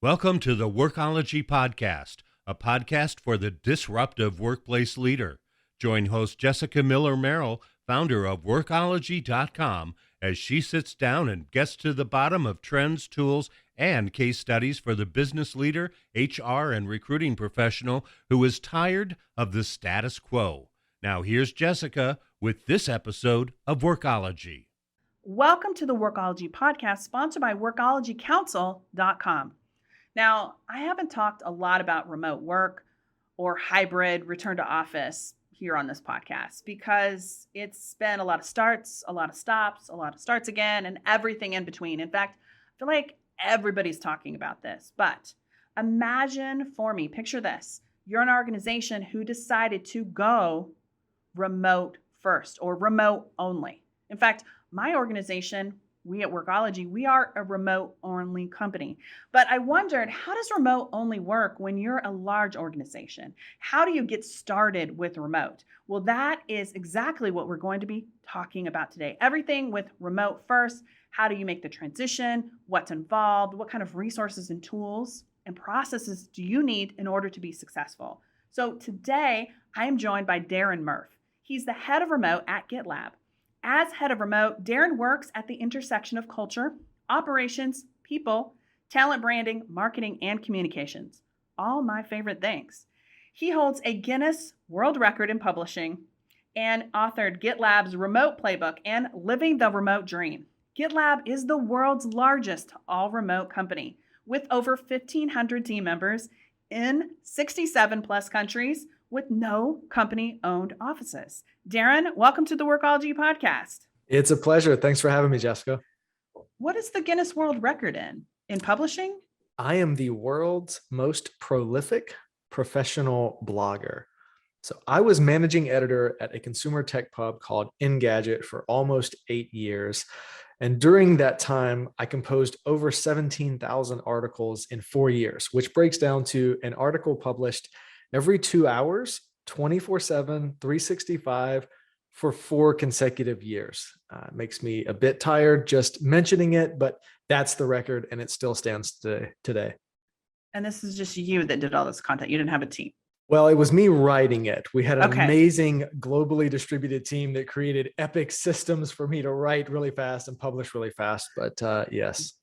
Welcome to the Workology Podcast, a podcast for the disruptive workplace leader. Join host Jessica Miller-Merrill, founder of Workology.com, as she sits down and gets to the bottom of trends, tools, and case studies for the business leader, HR, and recruiting professional who is tired of the status quo. Now here's Jessica with this episode of Workology. Welcome to the Workology Podcast, sponsored by WorkologyCouncil.com. Now, I haven't talked a lot about remote work or hybrid return to office here on this podcast because it's been a lot of starts, a lot of stops, a lot of starts again, and everything in between. In fact, I feel like everybody's talking about this. But imagine for me, picture this. You're an organization who decided to go remote first or remote only. In fact, my organization, we at Workology, we are a remote-only company. But I wondered, how does remote only work when you're a large organization? How do you get started with remote? Well, that is exactly what we're going to be talking about today. Everything with remote first. How do you make the transition? What's involved? What kind of resources and tools and processes do you need in order to be successful? So today, I am joined by Darren Murph. He's the head of remote at Gitlab. As head of remote, Darren works at the intersection of culture, operations, people, talent branding, marketing, and communications. All my favorite things. He holds a Guinness World Record in publishing and authored Gitlab's Remote Playbook and Living the Remote Dream. Gitlab is the world's largest all-remote company with over 1,500 team members in 67 plus countries, with no company-owned offices. Darren, welcome to the Workology Podcast. It's a pleasure. Thanks for having me, Jessica. What is the Guinness World Record in publishing? I am the world's most prolific professional blogger. So I was managing editor at a consumer tech pub called Engadget for almost 8 years. And during that time, I composed over 17,000 articles in 4 years, which breaks down to an article published every 2 hours, 24/7, 365 for 4 consecutive years. Makes me a bit tired just mentioning it, but that's the record and it still stands today. And this is just you that did all this content. You didn't have a team. Well, it was me writing it. We had an amazing globally distributed team that created epic systems for me to write really fast and publish really fast. But yes.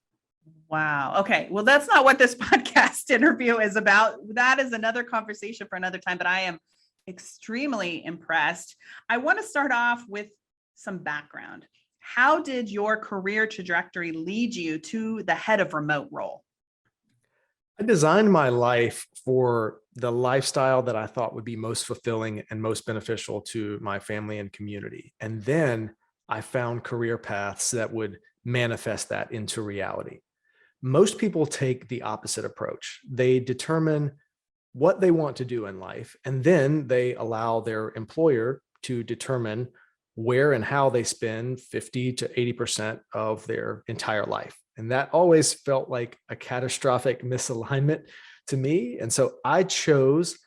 Wow. Okay. Well, that's not what this podcast interview is about. That is another conversation for another time, but I am extremely impressed. I want to start off with some background. How did your career trajectory lead you to the head of remote role? I designed my life for the lifestyle that I thought would be most fulfilling and most beneficial to my family and community. And then I found career paths that would manifest that into reality. Most people take the opposite approach. They determine what they want to do in life, and then they allow their employer to determine where and how they spend 50 to 80% of their entire life. And that always felt like a catastrophic misalignment to me. And so I chose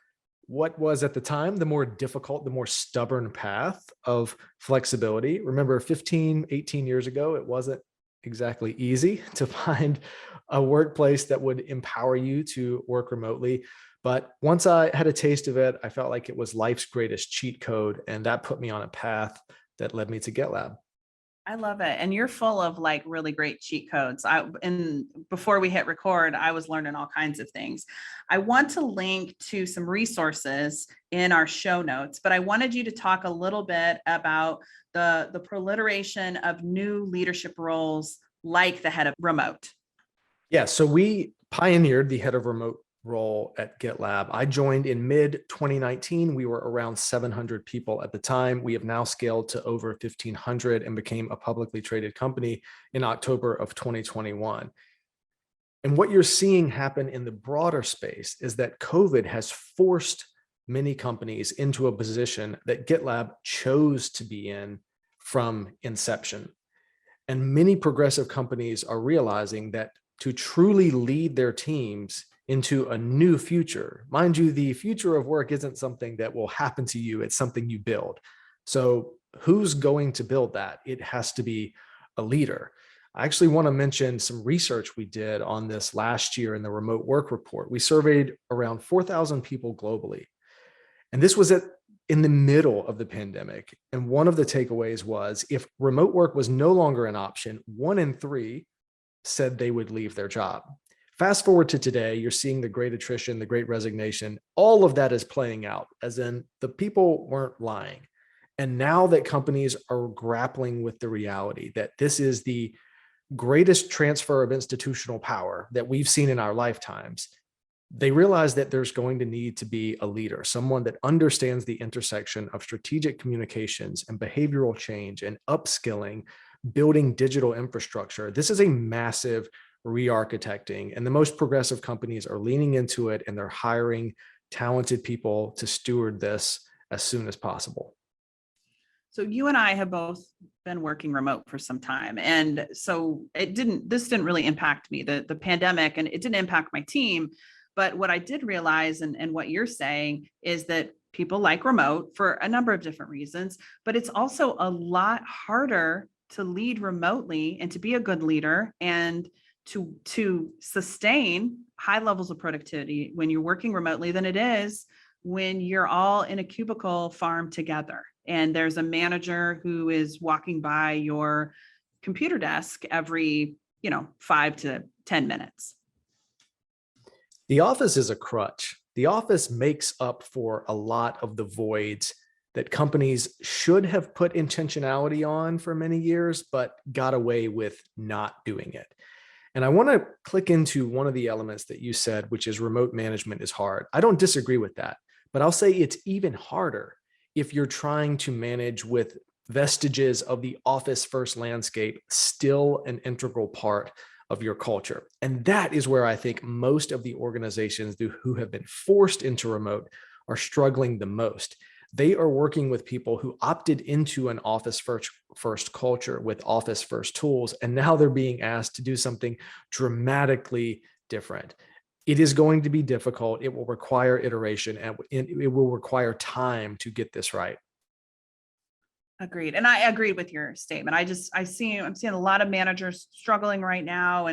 what was at the time the more difficult, the more stubborn path of flexibility. Remember, 15, 18 years ago, it wasn't exactly easy to find a workplace that would empower you to work remotely. But once I had a taste of it, I felt like it was life's greatest cheat code. And that put me on a path that led me to Gitlab. I love it. And you're full of like really great cheat codes. And before we hit record, I was learning all kinds of things. I want to link to some resources in our show notes, but I wanted you to talk a little bit about the proliferation of new leadership roles like the head of remote. Yeah, so we pioneered the head of remote role at Gitlab. I joined in mid-2019. We were around 700 people at the time. We have now scaled to over 1,500 and became a publicly traded company in October of 2021. And what you're seeing happen in the broader space is that COVID has forced many companies into a position that Gitlab chose to be in from inception. And many progressive companies are realizing that to truly lead their teams into a new future, mind you, the future of work isn't something that will happen to you, it's something you build. So who's going to build that? It has to be a leader. I actually want to mention some research we did on this last year in the Remote Work Report. We surveyed around 4,000 people globally. And this was in the middle of the pandemic. And one of the takeaways was if remote work was no longer an option, 1 in 3 said they would leave their job. Fast forward to today, you're seeing the great attrition, the great resignation. All of that is playing out, as in the people weren't lying. And now that companies are grappling with the reality that this is the greatest transfer of institutional power that we've seen in our lifetimes, they realize that there's going to need to be a leader, someone that understands the intersection of strategic communications and behavioral change and upskilling, building digital infrastructure. This is a massive re-architecting, and the most progressive companies are leaning into it, and they're hiring talented people to steward this as soon as possible. So you and I have both been working remote for some time. And so this didn't really impact me, the pandemic, and it didn't impact my team. But what I did realize, and what you're saying, is that people like remote for a number of different reasons, but it's also a lot harder to lead remotely and to be a good leader and to sustain high levels of productivity when you're working remotely than it is when you're all in a cubicle farm together. And there's a manager who is walking by your computer desk every, 5 to 10 minutes. The office is a crutch. The office makes up for a lot of the voids that companies should have put intentionality on for many years, but got away with not doing it. And I want to click into one of the elements that you said, which is remote management is hard. I don't disagree with that, but I'll say it's even harder if you're trying to manage with vestiges of the office first landscape still an integral part of your culture. And that is where I think most of the organizations who have been forced into remote are struggling the most. They are working with people who opted into an office first culture with office first tools, and now they're being asked to do something dramatically different. It is going to be difficult. It will require iteration, and it will require time to get this right. Agreed. And I agreed with your statement. I'm seeing a lot of managers struggling right now.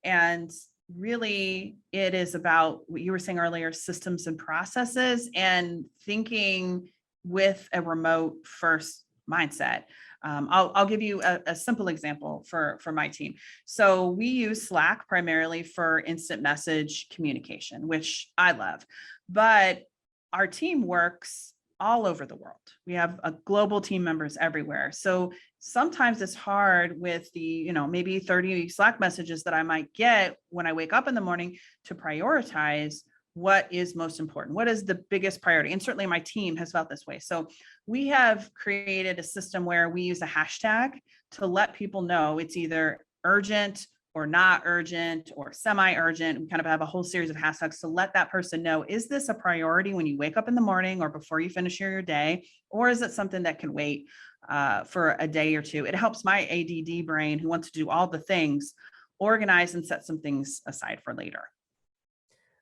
And really it is about what you were saying earlier, systems and processes, and thinking with a remote first mindset. I'll give you a simple example for my team. So we use Slack primarily for instant message communication, which I love, but our team works all over the world. We have a global team members everywhere. So sometimes it's hard with the, maybe 30 Slack messages that I might get when I wake up in the morning to prioritize what is most important. What is the biggest priority? And certainly my team has felt this way. So we have created a system where we use a hashtag to let people know it's either urgent or not urgent or semi-urgent. We kind of have a whole series of hashtags to let that person know, is this a priority when you wake up in the morning or before you finish your day? Or is it something that can wait for a day or two? It helps my ADD brain, who wants to do all the things, organize and set some things aside for later.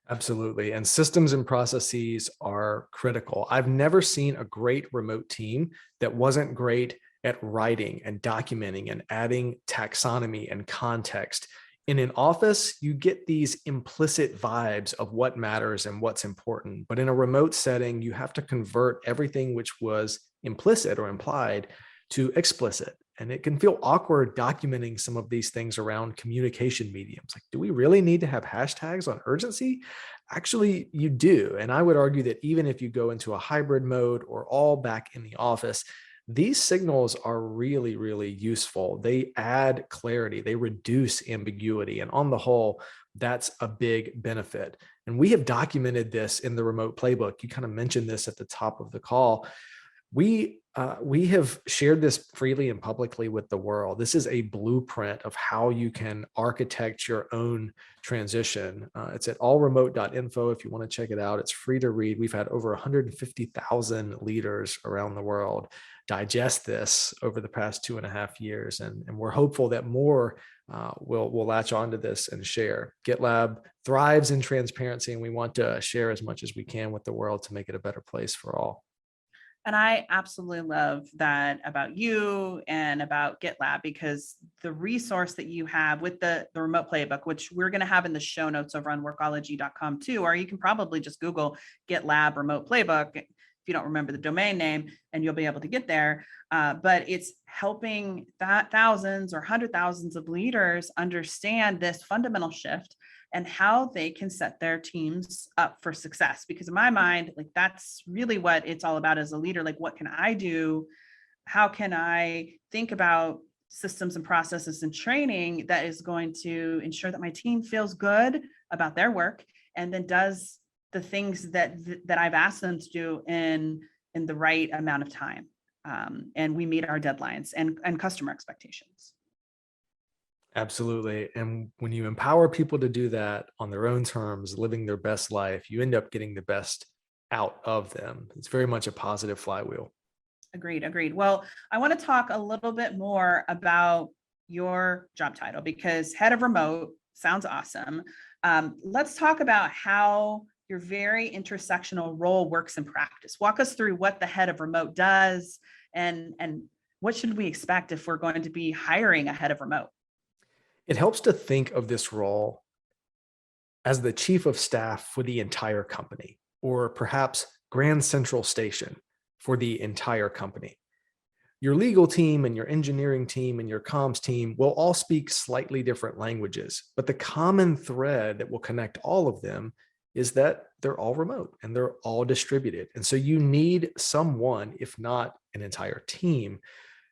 Absolutely. And systems and processes are critical. I've never seen a great remote team that wasn't great at writing and documenting and adding taxonomy and context. In an office, you get these implicit vibes of what matters and what's important. But in a remote setting, you have to convert everything which was implicit or implied to explicit. And it can feel awkward documenting some of these things around communication mediums. Like, do we really need to have hashtags on urgency? Actually, you do. And I would argue that even if you go into a hybrid mode or all back in the office, these signals are really, really useful. They add clarity, they reduce ambiguity. And on the whole, that's a big benefit. And we have documented this in the Remote Playbook. You kind of mentioned this at the top of the call. We have shared this freely and publicly with the world. This is a blueprint of how you can architect your own transition. It's at allremote.info if you want to check it out. It's free to read. We've had over 150,000 leaders around the world digest this over the past 2.5 years. And we're hopeful that more will latch onto this and share. Gitlab thrives in transparency, and we want to share as much as we can with the world to make it a better place for all. And I absolutely love that about you and about GitLab, because the resource that you have with the remote playbook, which we're going to have in the show notes over on workology.com too, or you can probably just Google GitLab remote playbook if you don't remember the domain name, and you'll be able to get there. But it's helping that thousands or hundred thousands of leaders understand this fundamental shift and how they can set their teams up for success. Because in my mind, like that's really what it's all about as a leader. Like, what can I do? How can I think about systems and processes and training that is going to ensure that my team feels good about their work and then does the things that I've asked them to do in the right amount of time, and we meet our deadlines and customer expectations. Absolutely. And when you empower people to do that on their own terms, living their best life, you end up getting the best out of them. It's very much a positive flywheel. Agreed. Well, I want to talk a little bit more about your job title, because head of remote sounds awesome. Let's talk about how your very intersectional role works in practice. Walk us through what the head of remote does, and what should we expect if we're going to be hiring a head of remote? It helps to think of this role as the chief of staff for the entire company, or perhaps Grand Central Station for the entire company. Your legal team and your engineering team and your comms team will all speak slightly different languages, but the common thread that will connect all of them is that they're all remote and they're all distributed. And so you need someone, if not an entire team,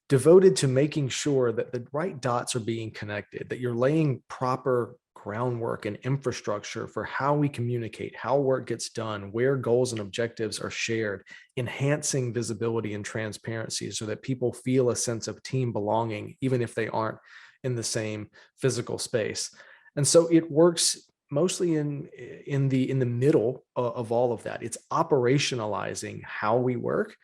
devoted to making sure that the right dots are being connected, that you're laying proper groundwork and infrastructure for how we communicate, how work gets done, where goals and objectives are shared, enhancing visibility and transparency so that people feel a sense of team belonging, even if they aren't in the same physical space. And so it works mostly in the middle of all of that. It's operationalizing how we work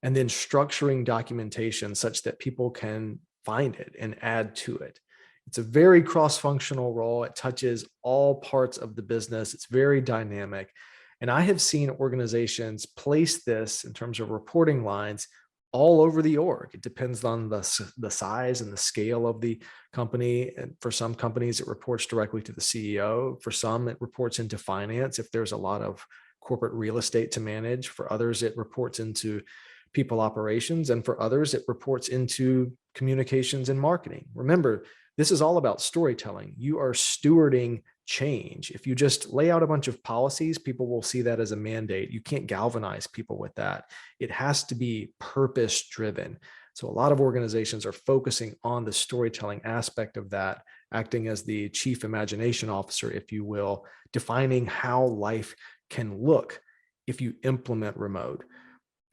and then structuring documentation such that people can find it and add to it. It's a very cross-functional role. It touches all parts of the business. It's very dynamic. And I have seen organizations place this in terms of reporting lines all over the org. It depends on the size and the scale of the company. And for some companies, it reports directly to the CEO. For some, it reports into finance if there's a lot of corporate real estate to manage. For others, it reports into people operations. And for others, it reports into communications and marketing. Remember, this is all about storytelling. You are stewarding change. If you just lay out a bunch of policies, people will see that as a mandate. You can't galvanize people with that. It has to be purpose driven. So a lot of organizations are focusing on the storytelling aspect of that, acting as the chief imagination officer, if you will, defining how life can look if you implement remote.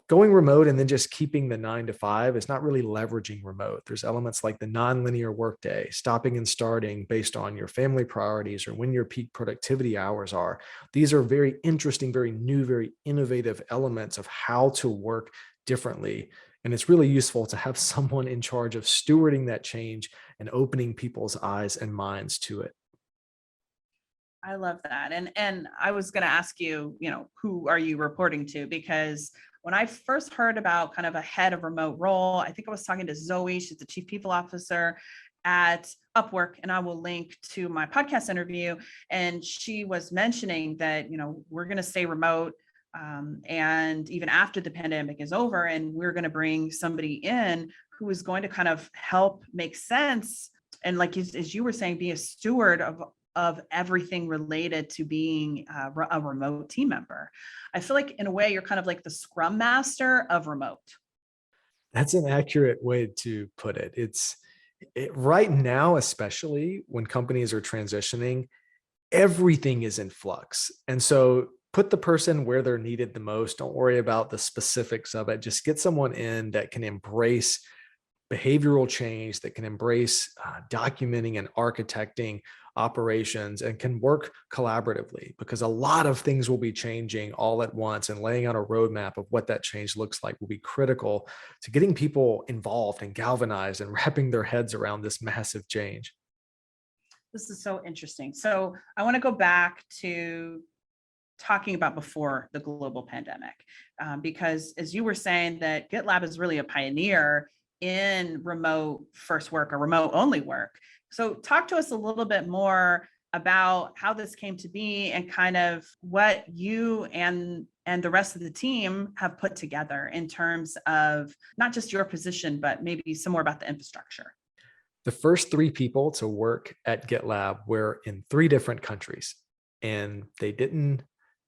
Going remote and then just keeping the 9 to 5 is not really leveraging remote. There's elements like the nonlinear workday, stopping and starting based on your family priorities or when your peak productivity hours are. These are very interesting, very new, very innovative elements of how to work differently. And it's really useful to have someone in charge of stewarding that change and opening people's eyes and minds to it. I love that. And I was going to ask you, who are you reporting to? Because when I first heard about kind of a head of remote role, I think I was talking to Zoe. She's the chief people officer at Upwork, and I will link to my podcast interview. And she was mentioning that, we're going to stay remote. And even after the pandemic is over, and we're going to bring somebody in who is going to kind of help make sense. And like, as you were saying, be a steward of everything related to being a remote team member. I feel like in a way, you're kind of like the scrum master of remote. That's an accurate way to put it. Right now, especially when companies are transitioning, everything is in flux. And so put the person where they're needed the most. Don't worry about the specifics of it. Just get someone in that can embrace behavioral change, that can embrace documenting and architecting operations and can work collaboratively, because a lot of things will be changing all at once, and laying out a roadmap of what that change looks like will be critical to getting people involved and galvanized and wrapping their heads around this massive change. This is so interesting. So I want to go back to talking about before the global pandemic, because as you were saying that GitLab is really a pioneer in remote first work or remote only work. So talk to us a little bit more about how this came to be and kind of what you and the rest of the team have put together in terms of not just your position, but maybe some more about the infrastructure. The first 3 people to work at GitLab were in 3 different countries, and they didn't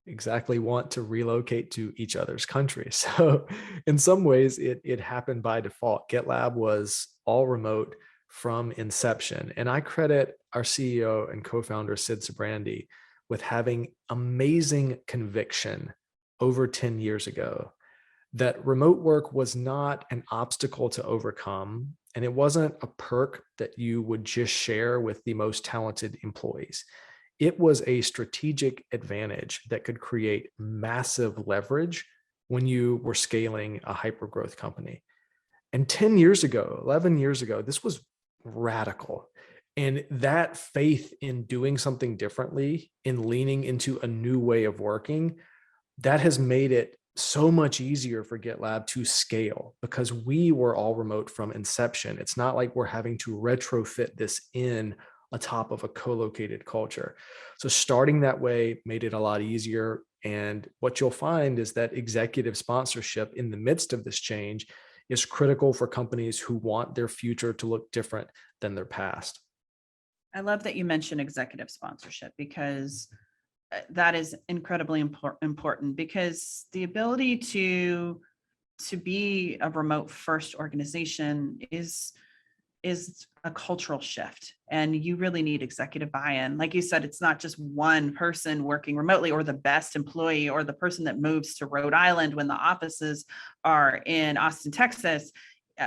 exactly want to relocate to each other's countries. So in some ways, it happened by default. GitLab was all remote from inception. And I credit our CEO and co-founder, Sid Sibrandy, with having amazing conviction over 10 years ago that remote work was not an obstacle to overcome, and it wasn't a perk that you would just share with the most talented employees. It was a strategic advantage that could create massive leverage when you were scaling a hypergrowth company. And 10 years ago, 11 years ago, this was radical. And that faith in doing something differently, in leaning into a new way of working, that has made it so much easier for GitLab to scale because we were all remote from inception. It's not like we're having to retrofit this in atop of a co-located culture. So starting that way made it a lot easier. And what you'll find is that executive sponsorship in the midst of this change is critical for companies who want their future to look different than their past. I love that you mentioned executive sponsorship because that is incredibly important because the ability to be a remote first organization is a cultural shift, and you really need executive buy-in. Like you said, it's not just one person working remotely or the best employee or the person that moves to Rhode Island when the offices are in Austin, Texas,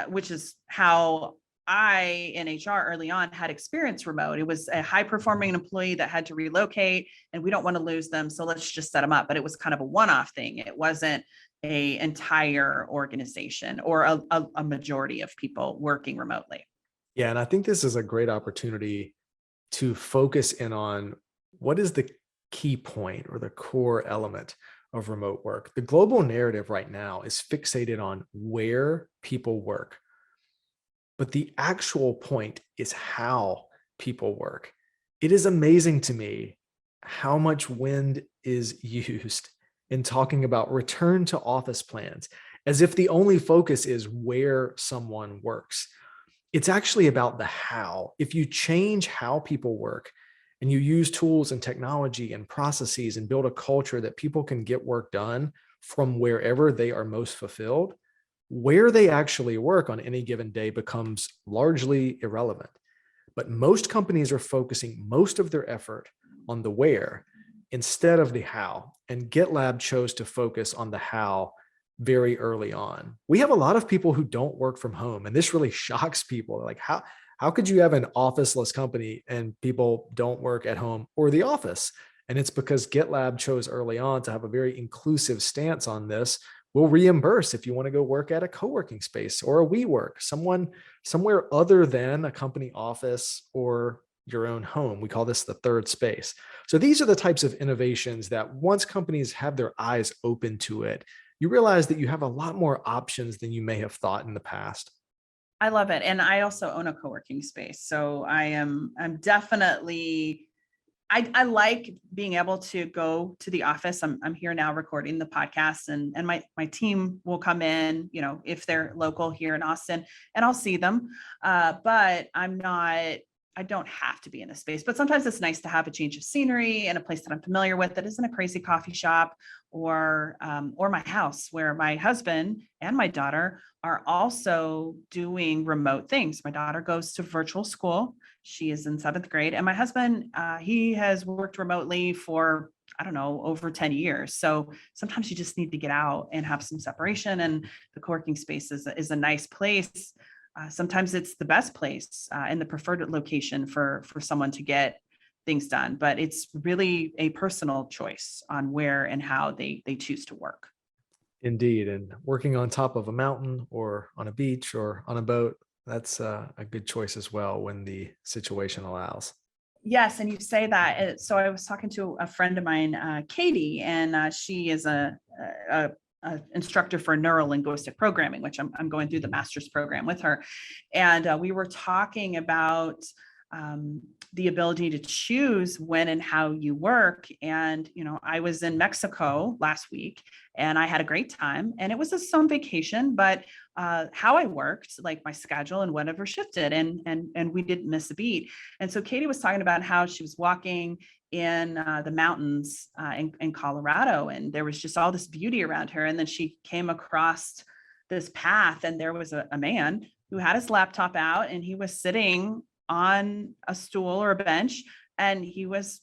which is how I, in HR early on, had experience remote. It was a high performing employee that had to relocate and we don't want to lose them. So let's just set them up. But it was kind of a one-off thing. It wasn't a entire organization or a majority of people working remotely. Yeah, and I think this is a great opportunity to focus in on what is the key point or the core element of remote work. The global narrative right now is fixated on where people work. But the actual point is how people work. It is amazing to me how much wind is used in talking about return to office plans, as if the only focus is where someone works. It's actually about the how. If you change how people work and you use tools and technology and processes and build a culture that people can get work done from wherever they are most fulfilled, where they actually work on any given day becomes largely irrelevant. But most companies are focusing most of their effort on the where instead of the how. And GitLab chose to focus on the how very early on. We have a lot of people who don't work from home, and this really shocks people. They're like, how could you have an officeless company and people don't work at home or the office? And it's because GitLab chose early on to have a very inclusive stance on this. We'll reimburse if you want to go work at a co-working space or a WeWork, somewhere other than a company office or your own home. We call this the third space. So these are the types of innovations that once companies have their eyes open to it, you realize that you have a lot more options than you may have thought in the past. I love it. And I also own a co-working space. So I'm definitely, I like being able to go to the office. I'm here now recording the podcast and my team will come in, if they're local here in Austin, and I'll see them. But I don't have to be in a space, but sometimes it's nice to have a change of scenery and a place that I'm familiar with that isn't a crazy coffee shop or my house, where my husband and my daughter are also doing remote things. My daughter goes to virtual school. She is in 7th grade, and my husband, he has worked remotely for, I don't know, over 10 years. So sometimes you just need to get out and have some separation, and the co-working space is a nice place. Sometimes it's the best place and the preferred location for someone to get things done, but it's really a personal choice on where and how they choose to work. Indeed. And working on top of a mountain or on a beach or on a boat, that's a good choice as well when the situation allows. Yes, and you say that. So I was talking to a friend of mine, Katie, and she is a instructor for neuro-linguistic programming, which I'm going through the master's program with her. And we were talking about the ability to choose when and how you work. And, I was in Mexico last week and I had a great time, and it was a some vacation, but how I worked, like my schedule and whatever shifted, and we didn't miss a beat. And so Katie was talking about how she was walking in the mountains in Colorado, and there was just all this beauty around her. And then she came across this path, and there was a man who had his laptop out, and he was sitting on a stool or a bench, and he was,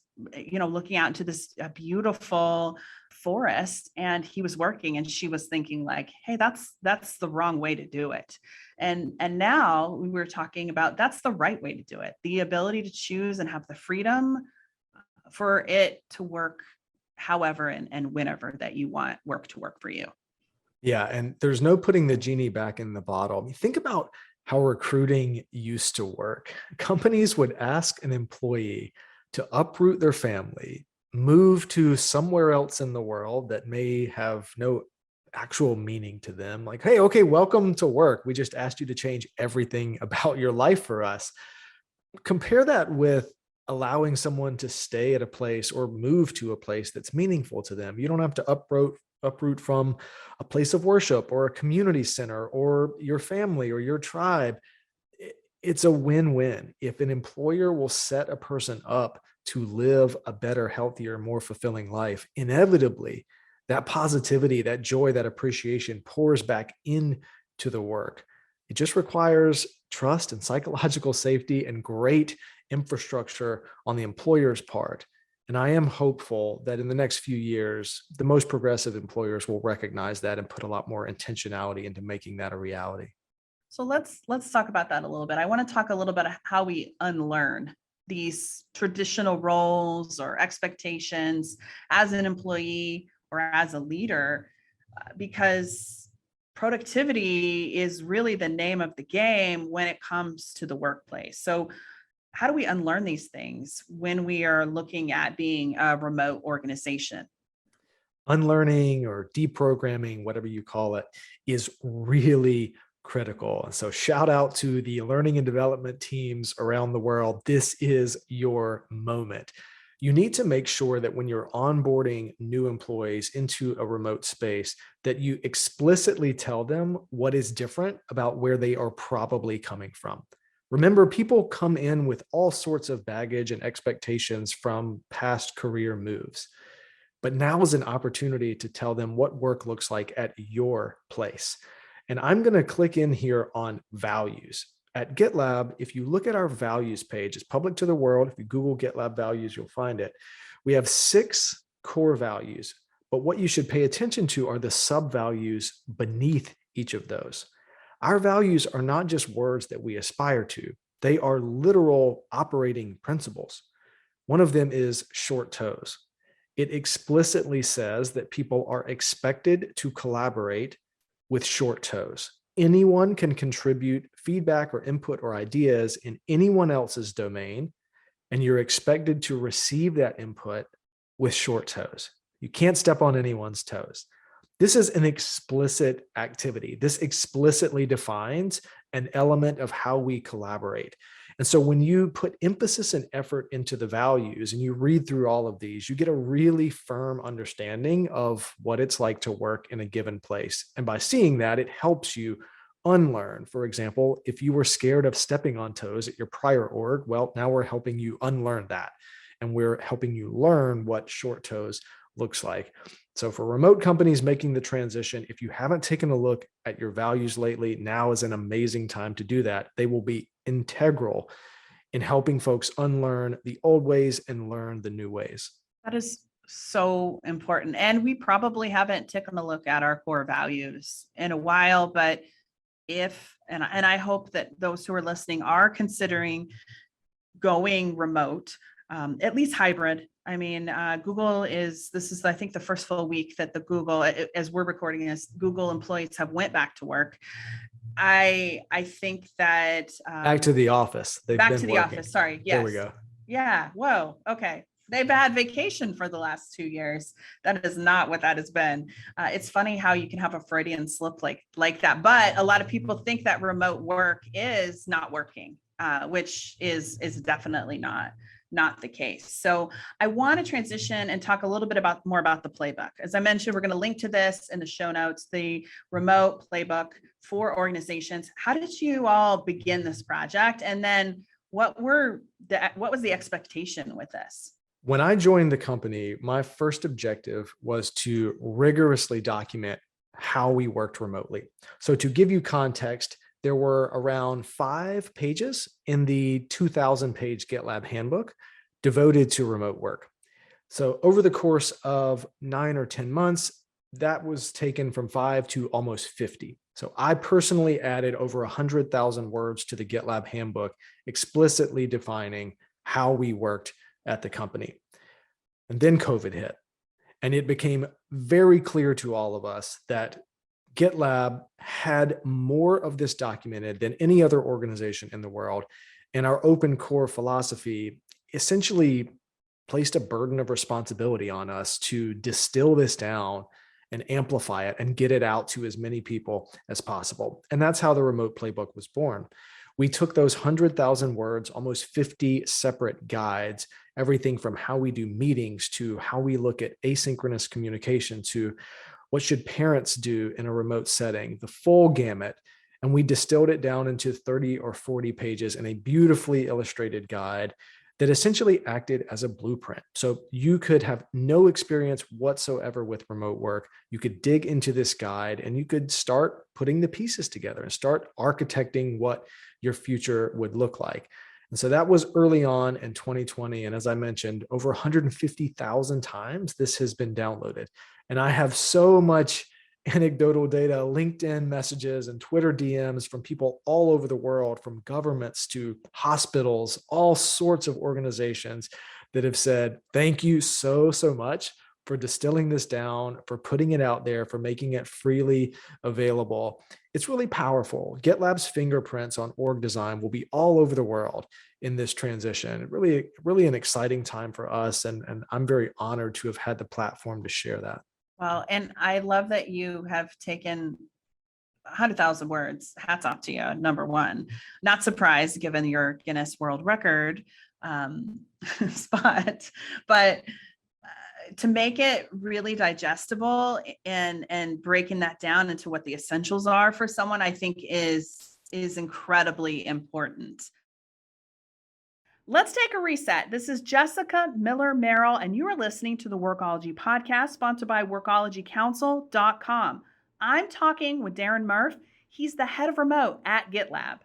looking out into this beautiful forest, and he was working. And she was thinking like, hey, that's the wrong way to do it. And now we were talking about that's the right way to do it, the ability to choose and have the freedom for it to work however and whenever that you want work to work for you. Yeah. And there's no putting the genie back in the bottle. I mean, think about how recruiting used to work. Companies would ask an employee to uproot their family, move to somewhere else in the world that may have no actual meaning to them. Like, hey, okay, welcome to work. We just asked you to change everything about your life for us. Compare that with allowing someone to stay at a place or move to a place that's meaningful to them. You don't have to uproot from a place of worship or a community center or your family or your tribe. It's a win-win. If an employer will set a person up to live a better, healthier, more fulfilling life, inevitably that positivity, that joy, that appreciation pours back into the work. It just requires trust and psychological safety and great infrastructure on the employer's part. And I am hopeful that in the next few years, the most progressive employers will recognize that and put a lot more intentionality into making that a reality. So let's talk about that a little bit. I want to talk a little bit of how we unlearn these traditional roles or expectations as an employee or as a leader, because productivity is really the name of the game when it comes to the workplace. So how do we unlearn these things when we are looking at being a remote organization? Unlearning or deprogramming, whatever you call it, is really critical. And so shout out to the learning and development teams around the world. This is your moment. You need to make sure that when you're onboarding new employees into a remote space, that you explicitly tell them what is different about where they are probably coming from. Remember, people come in with all sorts of baggage and expectations from past career moves. But now is an opportunity to tell them what work looks like at your place. And I'm going to click in here on values. At GitLab, if you look at our values page, it's public to the world. If you Google GitLab values, you'll find it. We have 6 core values, but what you should pay attention to are the sub-values beneath each of those. Our values are not just words that we aspire to. They are literal operating principles. One of them is short toes. It explicitly says that people are expected to collaborate with short toes. Anyone can contribute feedback or input or ideas in anyone else's domain, and you're expected to receive that input with short toes. You can't step on anyone's toes. This is an explicit activity. This explicitly defines an element of how we collaborate. And so when you put emphasis and effort into the values and you read through all of these, you get a really firm understanding of what it's like to work in a given place. And by seeing that, it helps you unlearn. For example, if you were scared of stepping on toes at your prior org, well, now we're helping you unlearn that. And we're helping you learn what short toes looks like. So for remote companies making the transition, if you haven't taken a look at your values lately, now is an amazing time to do that. They will be integral in helping folks unlearn the old ways and learn the new ways. That is so important. And we probably haven't taken a look at our core values in a while, but and I hope that those who are listening are considering going remote, at least hybrid. I mean, this is, I think, the first full week that the Google, as we're recording this, Google employees have went back to work. I think that back to the office. Back to the office. Sorry. Yes. There we go. Yeah. Whoa. Okay. They've had vacation for the last 2 years. That is not what that has been. It's funny how you can have a Freudian slip like that. But a lot of people think that remote work is not working, which is definitely not the case. So I want to transition and talk a little bit more about the playbook. As I mentioned, we're going to link to this in the show notes, the remote playbook for organizations. How did you all begin this project? And then what was the expectation with this? When I joined the company, my first objective was to rigorously document how we worked remotely. So to give you context, there were around 5 pages in the 2,000-page GitLab handbook devoted to remote work. So over the course of 9 or 10 months, that was taken from 5 to almost 50. So I personally added over 100,000 words to the GitLab handbook, explicitly defining how we worked at the company. And then COVID hit, and it became very clear to all of us that GitLab had more of this documented than any other organization in the world. And our open core philosophy essentially placed a burden of responsibility on us to distill this down and amplify it and get it out to as many people as possible. And that's how the Remote Playbook was born. We took those 100,000 words, almost 50 separate guides, everything from how we do meetings to how we look at asynchronous communication to what should parents do in a remote setting, the full gamut. And we distilled it down into 30 or 40 pages in a beautifully illustrated guide that essentially acted as a blueprint. So you could have no experience whatsoever with remote work. You could dig into this guide and you could start putting the pieces together and start architecting what your future would look like. And so that was early on in 2020. And as I mentioned, over 150,000 times this has been downloaded. And I have so much anecdotal data, LinkedIn messages and Twitter DMs from people all over the world, from governments to hospitals, all sorts of organizations that have said, thank you so much for distilling this down, for putting it out there, for making it freely available. It's really powerful. GitLab's fingerprints on org design will be all over the world in this transition. Really an exciting time for us. And I'm very honored to have had the platform to share that. Well, and I love that you have taken 100,000 words. Hats off to you, number one. Not surprised given your Guinness World Record spot, but to make it really digestible and breaking that down into what the essentials are for someone, I think is incredibly important. Let's take a reset. This is Jessica Miller Merrill, and you are listening to the Workology podcast sponsored by WorkologyCouncil.com. I'm talking with Darren Murph. He's the head of remote at Gitlab.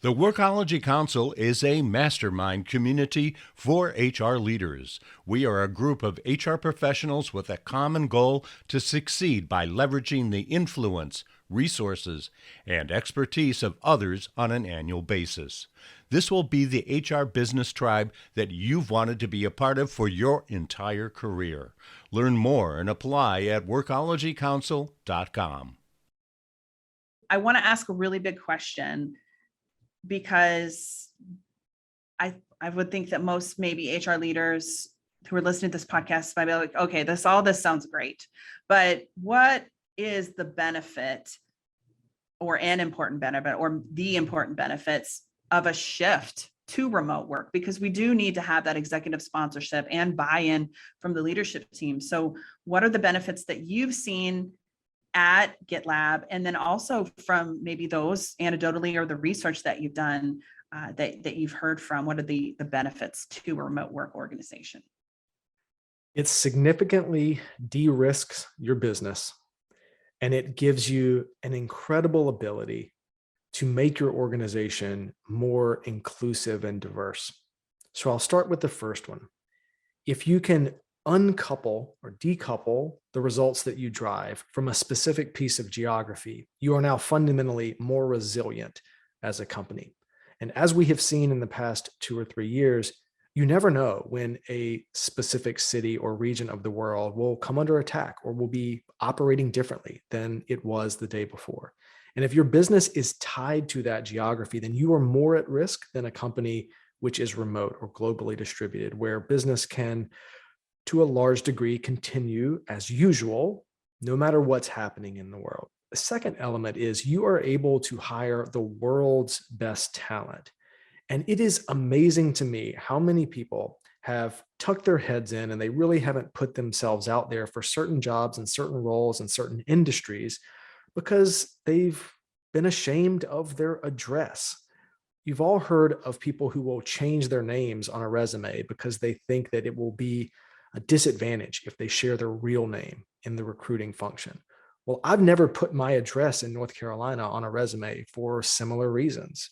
The Workology Council is a mastermind community for HR leaders. We are a group of HR professionals with a common goal to succeed by leveraging the influence, resources, and expertise of others on an annual basis. This will be the HR business tribe that you've wanted to be a part of for your entire career. Learn more and apply at WorkologyCouncil.com. I want to ask a really big question, because I would think that most maybe HR leaders who are listening to this podcast might be like, okay, all this sounds great, but what is the benefit or an important benefit or the important benefits of a shift to remote work? Because we do need to have that executive sponsorship and buy-in from the leadership team. So what are the benefits that you've seen at GitLab, and then also from maybe those anecdotally or the research that you've done that you've heard from? What are the benefits to a remote work organization? It significantly de-risks your business, and it gives you an incredible ability to make your organization more inclusive and diverse. So I'll start with the first one. If you can uncouple or decouple the results that you drive from a specific piece of geography, you are now fundamentally more resilient as a company. And as we have seen in the past 2 or 3 years, you never know when a specific city or region of the world will come under attack or will be operating differently than it was the day before. And if your business is tied to that geography, then you are more at risk than a company which is remote or globally distributed, where business can, to a large degree, continue as usual, no matter what's happening in the world. The second element is you are able to hire the world's best talent. And it is amazing to me how many people have tucked their heads in and they really haven't put themselves out there for certain jobs and certain roles and certain industries because they've been ashamed of their address. You've all heard of people who will change their names on a resume because they think that it will be a disadvantage if they share their real name in the recruiting function. Well, I've never put my address in North Carolina on a resume for similar reasons.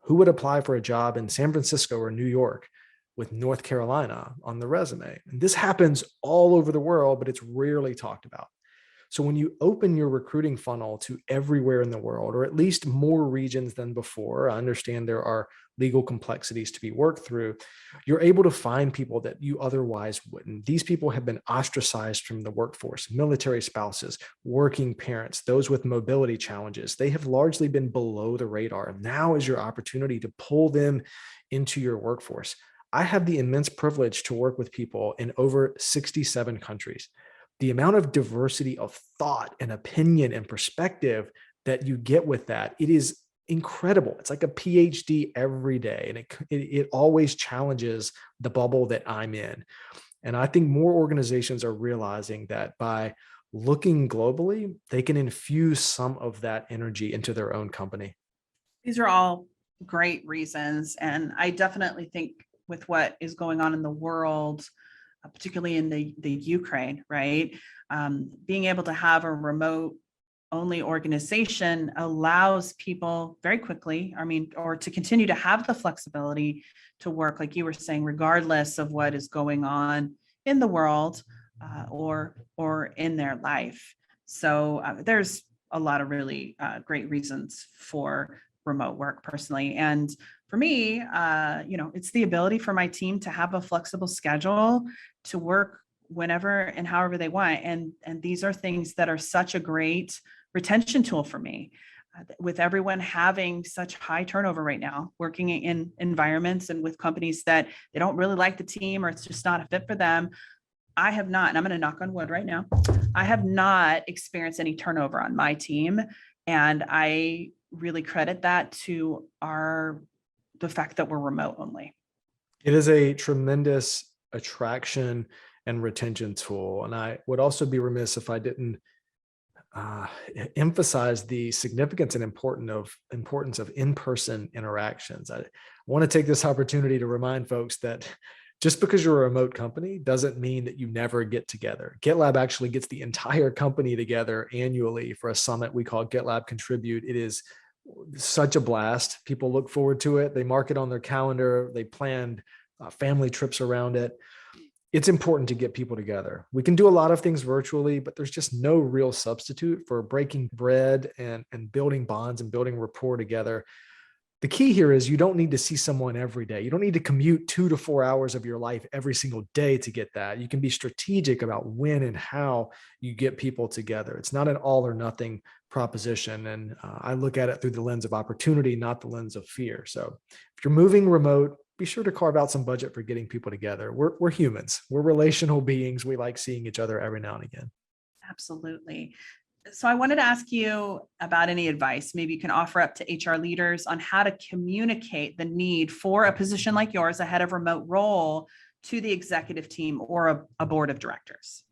Who would apply for a job in San Francisco or New York with North Carolina on the resume? And this happens all over the world, but it's rarely talked about. So when you open your recruiting funnel to everywhere in the world, or at least more regions than before, I understand there are legal complexities to be worked through, you're able to find people that you otherwise wouldn't. These people have been ostracized from the workforce, military spouses, working parents, those with mobility challenges. They have largely been below the radar. Now is your opportunity to pull them into your workforce. I have the immense privilege to work with people in over 67 countries. The amount of diversity of thought and opinion and perspective that you get with that, it is incredible. It's like a PhD every day, and it always challenges the bubble that I'm in. And I think more organizations are realizing that by looking globally, they can infuse some of that energy into their own company. These are all great reasons. And I definitely think with what is going on in the world, particularly in the Ukraine, right? Being able to have a remote only organization allows people very quickly, or to continue to have the flexibility to work, like you were saying, regardless of what is going on in the world or in their life. So there's a lot of really great reasons for remote work personally. And for me, it's the ability for my team to have a flexible schedule to work whenever and however they want. And these are things that are such a great retention tool for me. With everyone having such high turnover right now, working in environments and with companies that they don't really like the team or it's just not a fit for them, I have not, and I'm going to knock on wood right now, I have not experienced any turnover on my team. And I really credit that to the fact that we're remote only. It is a tremendous attraction and retention tool. And I would also be remiss if I didn't emphasize the significance and importance of in-person interactions. I want to take this opportunity to remind folks that just because you're a remote company doesn't mean that you never get together. Gitlab actually gets the entire company together annually for a summit we call Gitlab Contribute. It is such a blast. People look forward to it. They mark it on their calendar. They planned family trips around it. It's important to get people together. We can do a lot of things virtually, but there's just no real substitute for breaking bread and building bonds and building rapport together. The key here is you don't need to see someone every day. You don't need to commute 2 to 4 hours of your life every single day to get that. You can be strategic about when and how you get people together. It's not an all or nothing proposition. And I look at it through the lens of opportunity, not the lens of fear. So if you're moving remote, be sure to carve out some budget for getting people together. We're humans. We're relational beings. We like seeing each other every now and again. Absolutely. So I wanted to ask you about any advice maybe you can offer up to HR leaders on how to communicate the need for a position like yours, a head of remote role, to the executive team or a board of directors.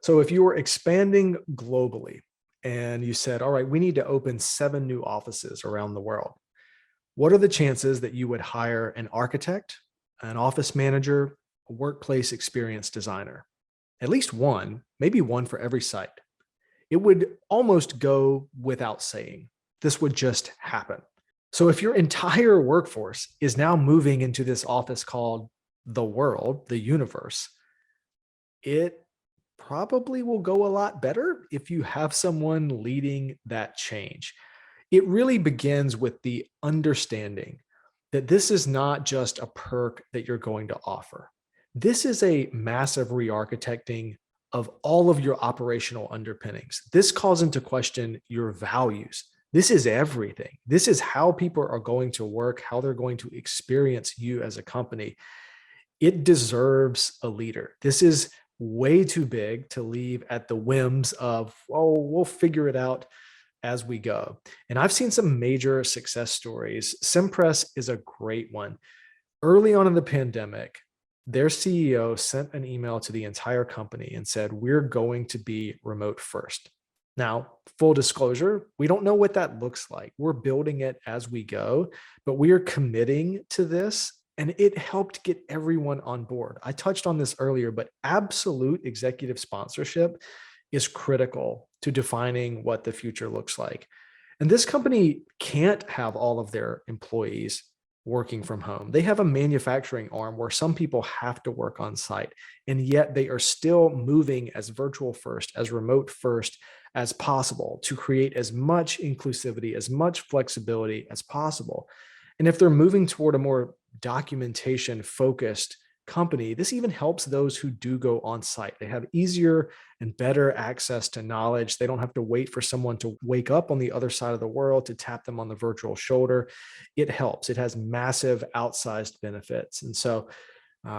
So if you were expanding globally and you said, all right, we need to open 7 new offices around the world, what are the chances that you would hire an architect, an office manager, a workplace experience designer? At least one, maybe one for every site. It would almost go without saying. This would just happen. So if your entire workforce is now moving into this office called the world, the universe, it probably will go a lot better if you have someone leading that change. It really begins with the understanding that this is not just a perk that you're going to offer. This is a massive re-architecting of all of your operational underpinnings. This calls into question your values, This is everything. This is how people are going to work, how they're going to experience you as a company. It deserves a leader. This is way too big to leave at the whims of, oh, we'll figure it out as we go. And I've seen some major success stories. Simpress is a great one. Early on in the pandemic, their CEO sent an email to the entire company and said, we're going to be remote first. Now, full disclosure, we don't know what that looks like. We're building it as we go, but we are committing to this, and it helped get everyone on board. I touched on this earlier, but absolute executive sponsorship is critical to defining what the future looks like. And this company can't have all of their employees working from home. They have a manufacturing arm where some people have to work on site, and yet they are still moving as virtual first, as remote first as possible to create as much inclusivity, as much flexibility as possible. And if they're moving toward a more documentation focused company, this even helps those who do go on site. They have easier and better access to knowledge. They don't have to wait for someone to wake up on the other side of the world to tap them on the virtual shoulder. It helps. It has massive outsized benefits. And so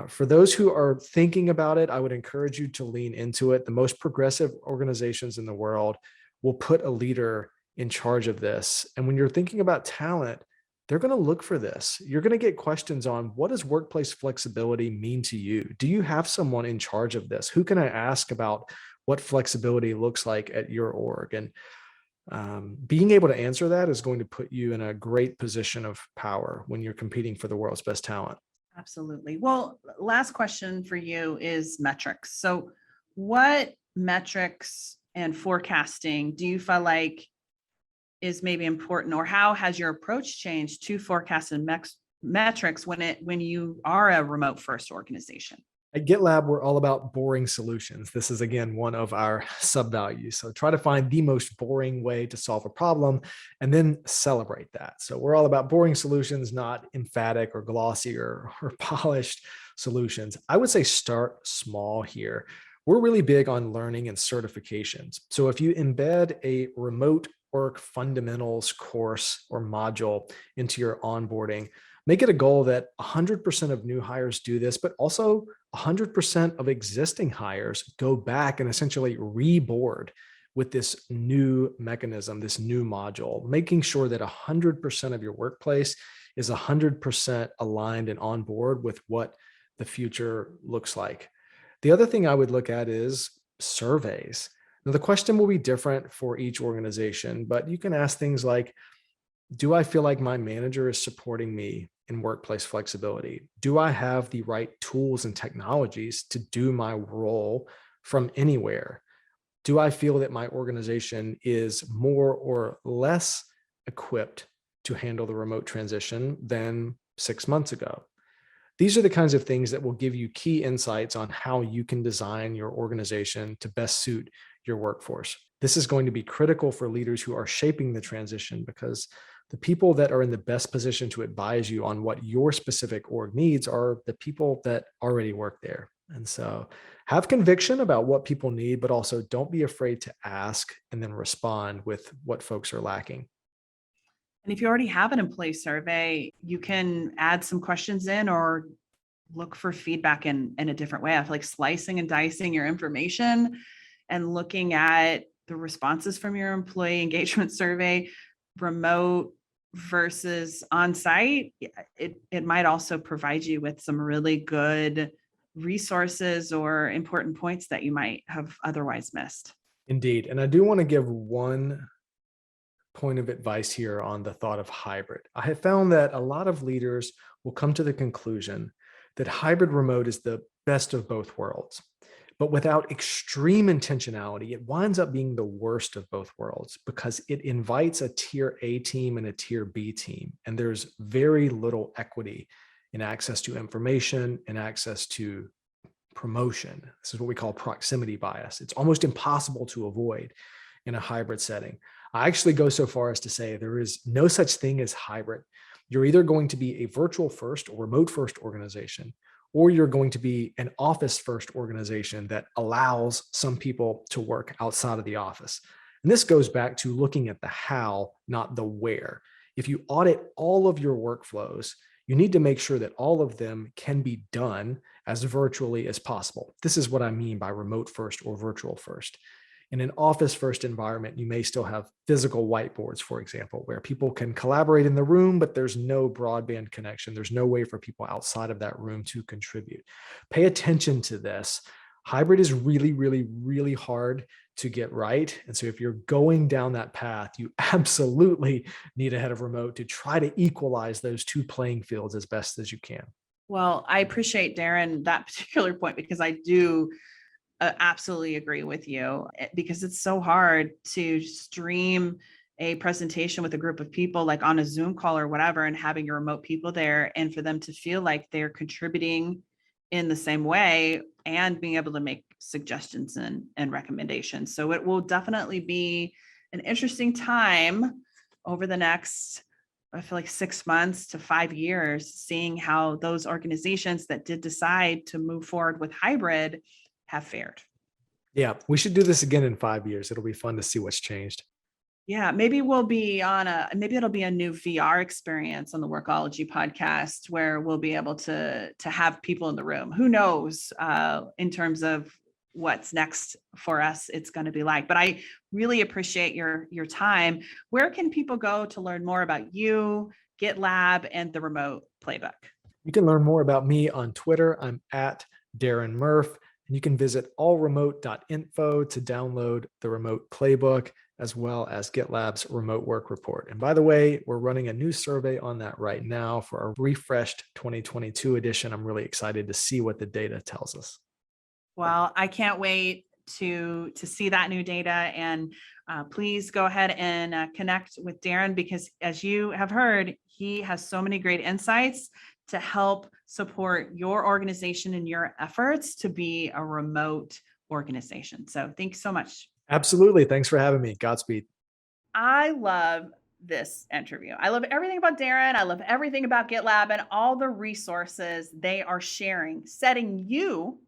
for those who are thinking about it, I would encourage you to lean into it. The most progressive organizations in the world will put a leader in charge of this. And when you're thinking about talent, they're going to look for this. You're going to get questions on, what does workplace flexibility mean to you? Do you have someone in charge of this? Who can I ask about what flexibility looks like at your org? And being able to answer that is going to put you in a great position of power when you're competing for the world's best talent. Absolutely. Well, last question for you is metrics. So what metrics and forecasting do you feel like is maybe important, or how has your approach changed to forecast and metrics when you are a remote first organization? At Gitlab, we're all about boring solutions. This is, again, one of our sub values. So try to find the most boring way to solve a problem and then celebrate that. So we're all about boring solutions, not emphatic or glossy or polished solutions. I would say start small here. We're really big on learning and certifications. So if you embed a remote work fundamentals course or module into your onboarding, make it a goal that 100% of new hires do this, but also 100% of existing hires go back and essentially reboard with this new mechanism, this new module, making sure that 100% of your workplace is 100% aligned and on board with what the future looks like. The other thing I would look at is surveys. Now, the question will be different for each organization, but you can ask things like, do I feel like my manager is supporting me in workplace flexibility? Do I have the right tools and technologies to do my role from anywhere? Do I feel that my organization is more or less equipped to handle the remote transition than 6 months ago? These are the kinds of things that will give you key insights on how you can design your organization to best suit your workforce. This is going to be critical for leaders who are shaping the transition, because the people that are in the best position to advise you on what your specific org needs are the people that already work there. And so have conviction about what people need, but also don't be afraid to ask and then respond with what folks are lacking. And if you already have an employee survey, you can add some questions in or look for feedback in a different way. I feel like slicing and dicing your information and looking at the responses from your employee engagement survey, remote versus on-site, it might also provide you with some really good resources or important points that you might have otherwise missed. Indeed. And I do want to give one point of advice here on the thought of hybrid. I have found that a lot of leaders will come to the conclusion that hybrid remote is the best of both worlds. But without extreme intentionality, it winds up being the worst of both worlds, because it invites a tier A team and a tier B team. And there's very little equity in access to information and access to promotion. This is what we call proximity bias. It's almost impossible to avoid in a hybrid setting. I actually go so far as to say there is no such thing as hybrid. You're either going to be a virtual first or remote first organization, or you're going to be an office first organization that allows some people to work outside of the office. And this goes back to looking at the how, not the where. If you audit all of your workflows, you need to make sure that all of them can be done as virtually as possible. This is what I mean by remote first or virtual first. In an office first environment, you may still have physical whiteboards, for example, where people can collaborate in the room, but there's no broadband connection. There's no way for people outside of that room to contribute. Pay attention to this. Hybrid is really, really, really hard to get right. And so if you're going down that path, you absolutely need a head of remote to try to equalize those two playing fields as best as you can. Well, I appreciate, Darren, that particular point, because I do absolutely agree with you, because it's so hard to stream a presentation with a group of people, like on a Zoom call or whatever, and having your remote people there, and for them to feel like they're contributing in the same way and being able to make suggestions and recommendations. So it will definitely be an interesting time over the next, I feel like 6 months to 5 years, seeing how those organizations that did decide to move forward with hybrid have fared. Yeah, we should do this again in 5 years. It'll be fun to see what's changed. Yeah, maybe we'll be maybe it'll be a new VR experience on the Workology podcast, where we'll be able to have people in the room. Who knows in terms of what's next for us it's going to be like. But I really appreciate your time. Where can people go to learn more about you, Gitlab, and the Remote Playbook? You can learn more about me on Twitter. I'm at Darren Murph. And you can visit allremote.info to download the Remote Playbook, as well as GitLab's Remote Work Report. And by the way, we're running a new survey on that right now for our refreshed 2022 edition. I'm really excited to see what the data tells us. Well, I can't wait to see that new data. And please go ahead and connect with Darren, because as you have heard, he has so many great insights to help support your organization and your efforts to be a remote organization. So thanks so much. Absolutely. Thanks for having me. Godspeed. I love this interview. I love everything about Darren. I love everything about GitLab and all the resources they are sharing, setting you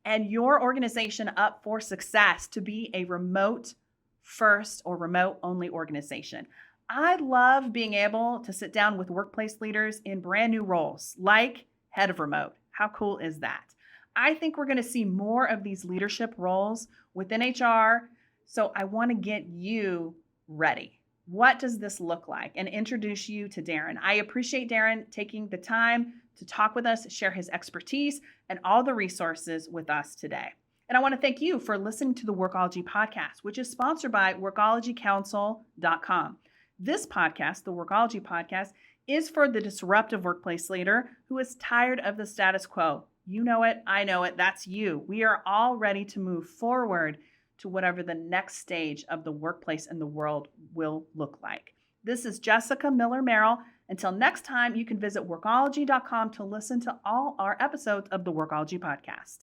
and your organization up for success to be a remote first or remote only organization. I love being able to sit down with workplace leaders in brand new roles, like head of remote. How cool is that? I think we're going to see more of these leadership roles within HR. So I want to get you ready. What does this look like? And introduce you to Darren. I appreciate Darren taking the time to talk with us, share his expertise and all the resources with us today. And I want to thank you for listening to the Workology podcast, which is sponsored by workologycouncil.com. This podcast, the Workology podcast, is for the disruptive workplace leader who is tired of the status quo. You know it, I know it, that's you. We are all ready to move forward to whatever the next stage of the workplace and the world will look like. This is Jessica Miller Merrill. Until next time, you can visit workology.com to listen to all our episodes of the Workology podcast.